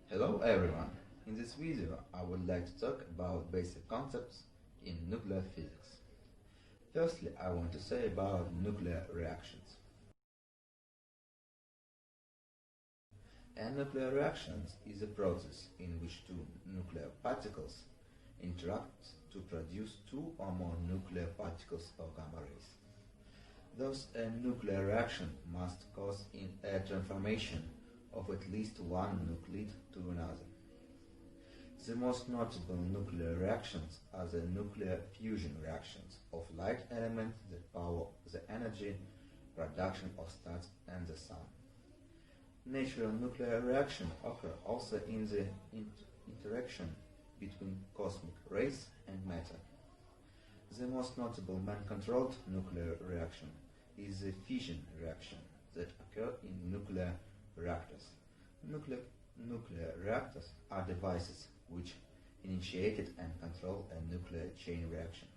Hello everyone! In this video I would like to talk about basic concepts in nuclear physics. Firstly, I want to say about nuclear reactions. A nuclear reaction is a process in which two nuclear particles interact to produce two or more nuclear particles or gamma rays. Thus, a nuclear reaction must cause a transformation of at least one nuclide to another. The most notable nuclear reactions are the nuclear fusion reactions of light elements that power the energy production of stars and the sun. Natural nuclear reactions occur also in the interaction between cosmic rays and matter. The most notable man-controlled nuclear reaction is the fission reaction that occurs in nuclear reactors. Nuclear reactors are devices which initiated and control a nuclear chain reaction.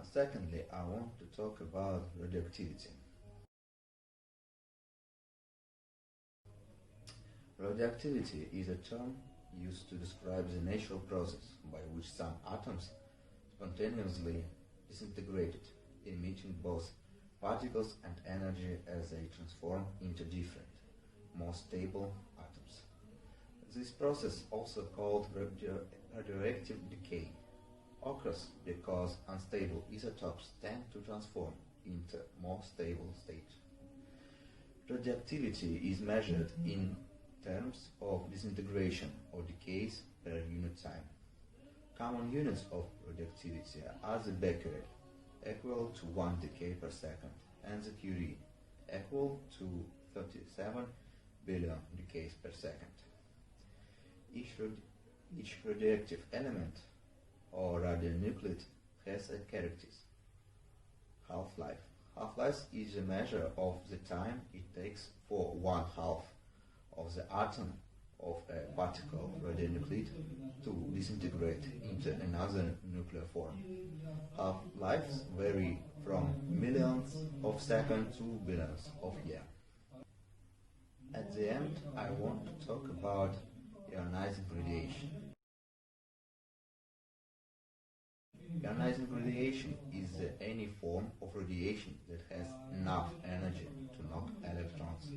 Secondly, I want to talk about radioactivity. Radioactivity is a term used to describe the natural process by which some atoms spontaneously disintegrated, emitting both particles and energy as they transform into different, more stable atoms. This process, also called radioactive decay, occurs because unstable isotopes tend to transform into more stable state. Radioactivity is measured in terms of disintegration or decays per unit time. Common units of radioactivity are the becquerel, equal to 1 decay per second, and the Curie, equal to 37 billion decays per second. Each radioactive element or radionuclide has a characteristic half-life. Half-life is a measure of the time it takes for one half of the atom of a particle radionuclide to disintegrate into another nuclear form. Half-lives vary from millions of seconds to billions of years. At the end, I want to talk about ionizing radiation. Ionizing radiation is any form of radiation that has enough energy to knock electrons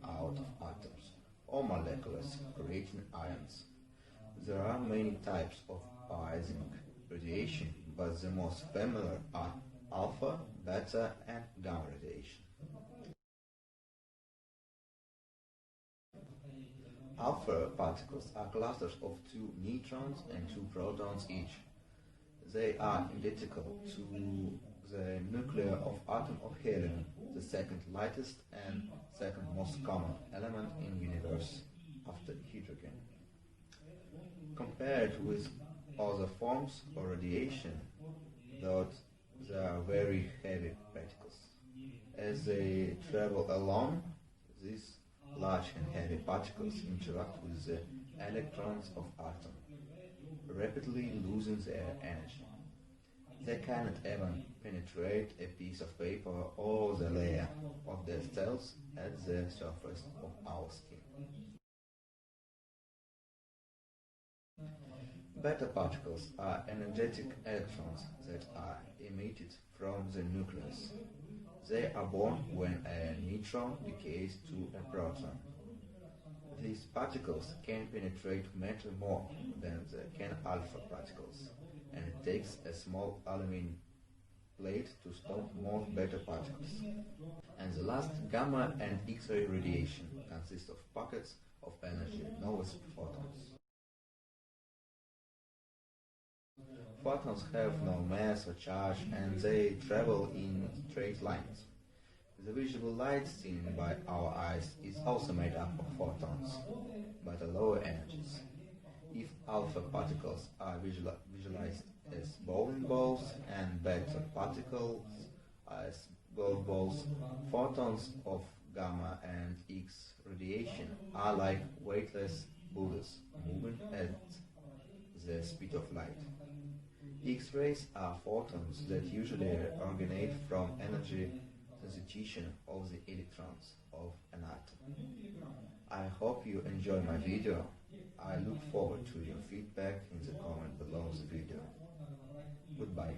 out of atoms or molecules, creating ions. There are many types of ionizing radiation, but the most familiar are alpha, beta, and gamma radiation. Alpha particles are clusters of 2 neutrons and 2 protons each. They are identical to the nucleus of atom of helium, the second lightest and second most common element in the universe after hydrogen. Compared with other forms of radiation, though they are very heavy particles. As they travel along, these large and heavy particles interact with the electrons of atom, rapidly losing their energy. They cannot even penetrate a piece of paper or the layer of their cells at the surface of our skin. Beta particles are energetic electrons that are emitted from the nucleus. They are born when a neutron decays to a proton. These particles can penetrate matter more than can alpha particles, and it takes a small aluminum plate to stop more beta particles. And the last, gamma and X-ray radiation, consists of pockets of energy known as photons. Photons have no mass or charge, and they travel in straight lines. The visible light seen by our eyes is also made up of photons, but at lower energies. If alpha particles are visualized as bowling balls and beta particles as golf balls, photons of gamma and X radiation are like weightless bullets moving at the speed of light. X-rays are photons that usually originate from energy sensitization of the electrons of an atom. I hope you enjoy my video. I look forward to your feedback in the comment below the video. Goodbye.